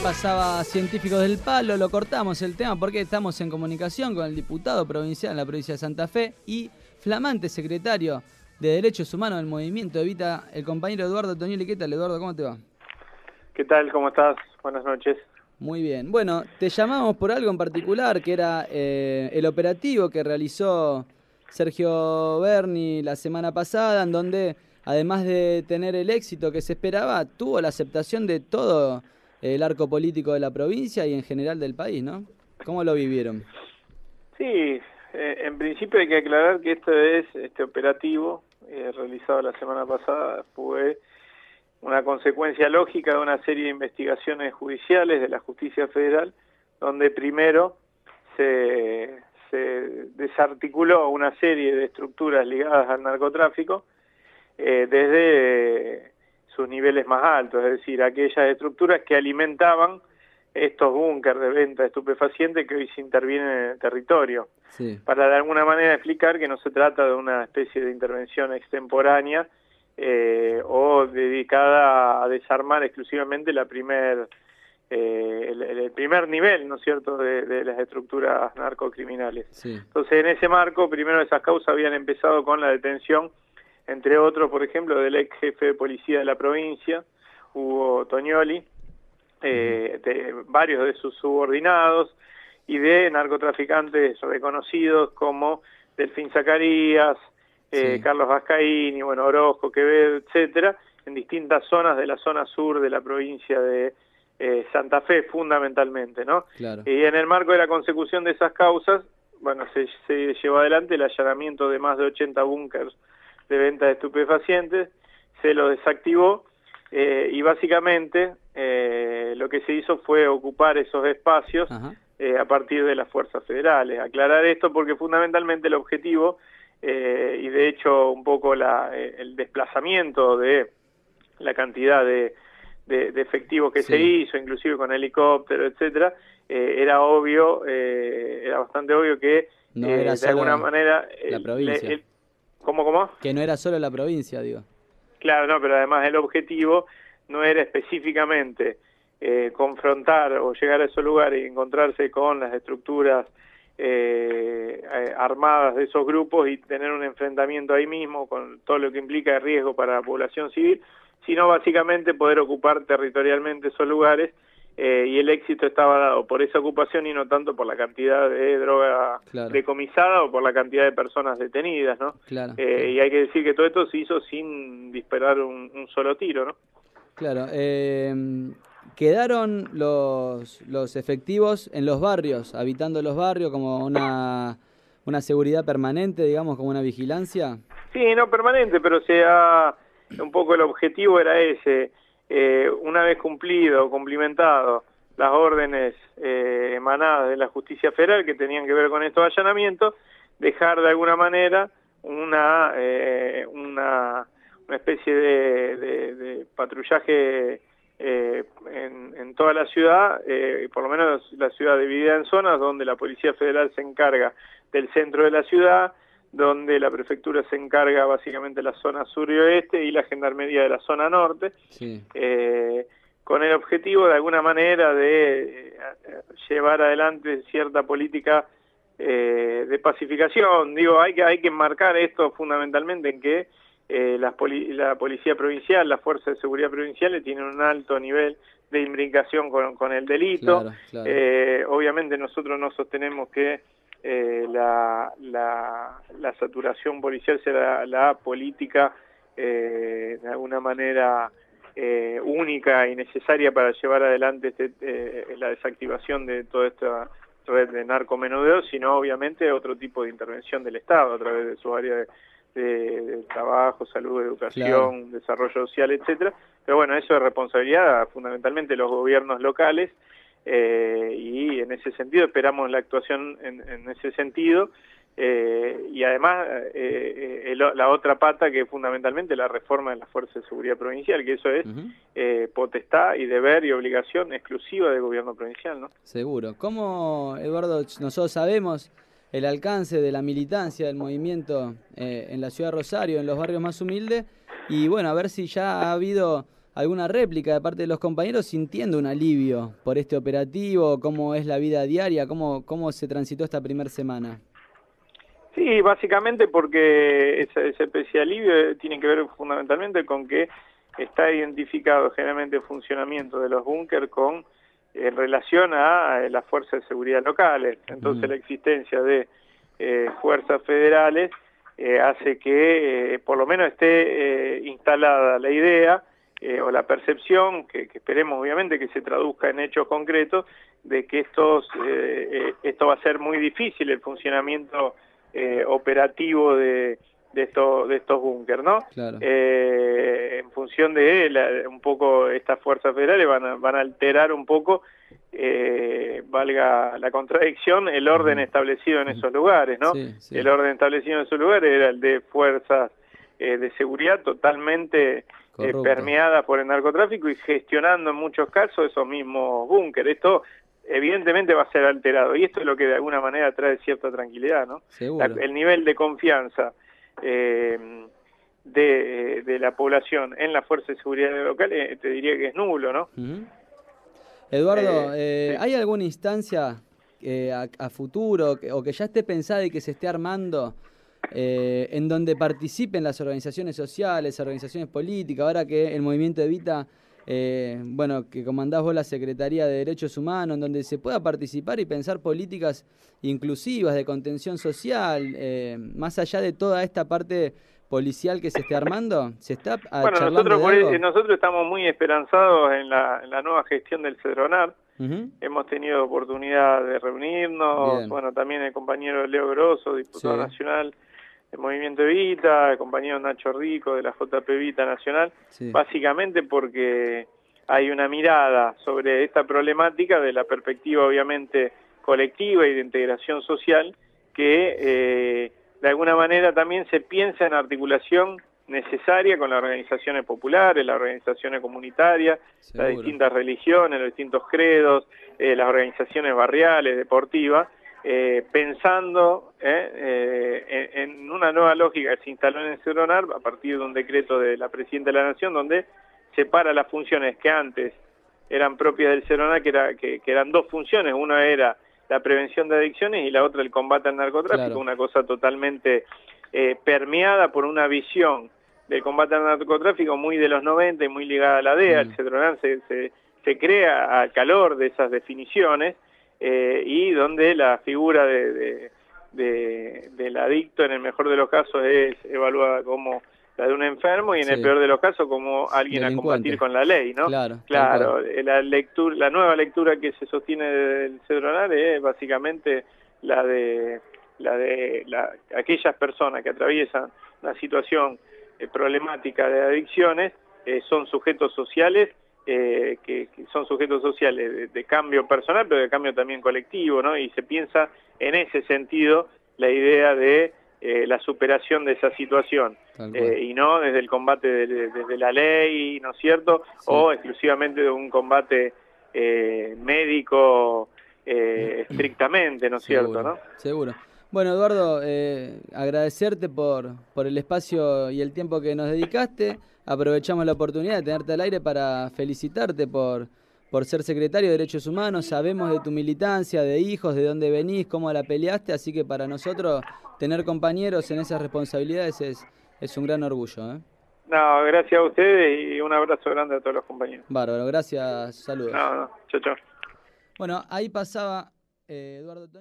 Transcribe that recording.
Pasaba Científicos del Palo, lo cortamos el tema porque estamos en comunicación con el diputado provincial en la provincia de Santa Fe y flamante secretario de Derechos Humanos del Movimiento Evita, el compañero Eduardo Tonioli. ¿Qué tal, Eduardo? ¿Cómo te va? ¿Qué tal? ¿Cómo estás? Buenas noches. Muy bien. Bueno, te llamamos por algo en particular, que era el operativo que realizó Sergio Berni la semana pasada, en donde, además de tener el éxito que se esperaba, tuvo la aceptación de todo el arco político de la provincia y en general del país, ¿no? ¿Cómo lo vivieron? Sí, en principio hay que aclarar que este operativo realizado la semana pasada fue una consecuencia lógica de una serie de investigaciones judiciales de la Justicia Federal, donde primero se desarticuló una serie de estructuras ligadas al narcotráfico desde sus niveles más altos, es decir, aquellas estructuras que alimentaban estos búnkeres de venta de estupefacientes que hoy se intervienen en el territorio, sí, para de alguna manera explicar que no se trata de una especie de intervención extemporánea o dedicada a desarmar exclusivamente el primer nivel, ¿no es cierto?, de las estructuras narcocriminales. Sí. Entonces, en ese marco, primero esas causas habían empezado con la detención, entre otros, por ejemplo, del ex jefe de policía de la provincia, Hugo Tonioli, de varios de sus subordinados y de narcotraficantes reconocidos como Delfín Zacarías, sí, Carlos Vascaíni, bueno, Orozco, Quevedo, etcétera, en distintas zonas de la zona sur de la provincia de Santa Fe, fundamentalmente, ¿no? Claro. Y en el marco de la consecución de esas causas, bueno, se llevó adelante el allanamiento de más de 80 búnkers de venta de estupefacientes, se lo desactivó y básicamente lo que se hizo fue ocupar esos espacios a partir de las fuerzas federales. Aclarar esto porque fundamentalmente el objetivo y de hecho un poco el desplazamiento de la cantidad de efectivos que sí se hizo, inclusive con helicóptero, etcétera, era obvio, era bastante obvio que no era de alguna manera la provincia. ¿Cómo? Que no era solo la provincia, digo. Claro, no, pero además el objetivo no era específicamente confrontar o llegar a esos lugares y encontrarse con las estructuras armadas de esos grupos y tener un enfrentamiento ahí mismo con todo lo que implica de riesgo para la población civil, sino básicamente poder ocupar territorialmente esos lugares y el éxito estaba dado por esa ocupación y no tanto por la cantidad de droga decomisada o por la cantidad de personas detenidas, ¿no? Claro. Y hay que decir que todo esto se hizo sin disparar un solo tiro, ¿no? Claro. ¿Quedaron los efectivos en los barrios, habitando los barrios como una seguridad permanente, digamos, como una vigilancia? Sí, no permanente, pero un poco el objetivo era ese. Una vez cumplimentado las órdenes emanadas de la Justicia Federal que tenían que ver con estos allanamientos, dejar de alguna manera una especie de patrullaje en toda la ciudad, por lo menos la ciudad dividida en zonas, donde la Policía Federal se encarga del centro de la ciudad, donde la prefectura se encarga básicamente de la zona sur y oeste y la gendarmería de la zona norte, sí, con el objetivo de alguna manera de llevar adelante cierta política de pacificación. Digo, hay que enmarcar esto fundamentalmente en que la policía provincial, las fuerzas de seguridad provinciales tienen un alto nivel de imbricación con el delito. Claro, claro. Obviamente nosotros no sostenemos que la saturación policial sea la política de alguna manera única y necesaria para llevar adelante la desactivación de toda esta red de narcomenudeo, sino obviamente otro tipo de intervención del Estado a través de su área de trabajo, salud, educación, claro, desarrollo social, etcétera. Pero bueno, eso es responsabilidad fundamentalmente de los gobiernos locales. Y en ese sentido esperamos la actuación en ese sentido y además la otra pata que es fundamentalmente la reforma de la Fuerza de Seguridad Provincial, que eso es potestad y deber y obligación exclusiva del gobierno provincial, ¿no? Seguro. ¿Cómo, Eduardo, nosotros sabemos el alcance de la militancia del movimiento en la ciudad de Rosario, en los barrios más humildes? Y bueno, a ver si ya ha habido alguna réplica de parte de los compañeros sintiendo un alivio por este operativo, cómo es la vida diaria, cómo se transitó esta primera semana. Sí, básicamente porque ese especie alivio tiene que ver fundamentalmente con que está identificado generalmente el funcionamiento de los búnker con en relación a las fuerzas de seguridad locales. Entonces la existencia de fuerzas federales hace que por lo menos esté instalada la idea o la percepción, que esperemos obviamente que se traduzca en hechos concretos, de que esto va a ser muy difícil el funcionamiento operativo de estos búnker, ¿no? Claro. En función de un poco estas fuerzas federales van a alterar un poco, valga la contradicción, el orden establecido en esos lugares, ¿no? Sí, sí. El orden establecido en esos lugares era el de fuerzas de seguridad totalmente permeadas por el narcotráfico y gestionando en muchos casos esos mismos búnker. Esto evidentemente va a ser alterado, y esto es lo que de alguna manera trae cierta tranquilidad, ¿no? El nivel de confianza de la población en la fuerza de seguridad local, te diría que es nulo, ¿no? Eduardo, sí. ¿hay alguna instancia a futuro o que ya esté pensada y que se esté armando en donde participen las organizaciones sociales, organizaciones políticas, ahora que el movimiento Evita, que comandás vos la Secretaría de Derechos Humanos, en donde se pueda participar y pensar políticas inclusivas de contención social, más allá de toda esta parte policial que se esté armando? ¿Se está charlando de algo? Nosotros estamos muy esperanzados en la nueva gestión del Cedronar. Hemos tenido oportunidad de reunirnos. Bien. Bueno, también el compañero Leo Grosso, diputado nacional del Movimiento Evita, el compañero Nacho Rico de la JP Evita Nacional, básicamente porque hay una mirada sobre esta problemática de la perspectiva obviamente colectiva y de integración social que de alguna manera también se piensa en articulación necesaria con las organizaciones populares, las organizaciones comunitarias, las distintas religiones, los distintos credos, las organizaciones barriales, deportivas, pensando en una nueva lógica que se instaló en el Cedronar a partir de un decreto de la Presidenta de la Nación, donde separa las funciones que antes eran propias del Cedronar, que eran dos funciones. Una era la prevención de adicciones y la otra el combate al narcotráfico, una cosa totalmente permeada por una visión del combate al narcotráfico muy de los 90 y muy ligada a la DEA. El Cedronar se crea al calor de esas definiciones y donde la figura del adicto en el mejor de los casos es evaluada como la de un enfermo y en el peor de los casos como alguien a combatir con la ley, ¿no? Claro, la nueva lectura que se sostiene del Cedronar es básicamente la de aquellas personas que atraviesan una situación problemática de adicciones, son sujetos sociales, que son sujetos sociales de cambio personal, pero de cambio también colectivo, ¿no? Y se piensa en ese sentido la idea de la superación de esa situación, y no desde el combate desde la ley, ¿no es cierto? O exclusivamente de un combate médico estrictamente, ¿no es cierto? ¿No? Seguro. Bueno, Eduardo, agradecerte por el espacio y el tiempo que nos dedicaste. Aprovechamos la oportunidad de tenerte al aire para felicitarte por ser secretario de Derechos Humanos. Sabemos de tu militancia, de hijos, de dónde venís, cómo la peleaste, así que para nosotros tener compañeros en esas responsabilidades es un gran orgullo, ¿eh? No, gracias a ustedes y un abrazo grande a todos los compañeros. Bárbaro, gracias, saludos. No, chao, chao. Bueno, ahí pasaba Eduardo Toñi.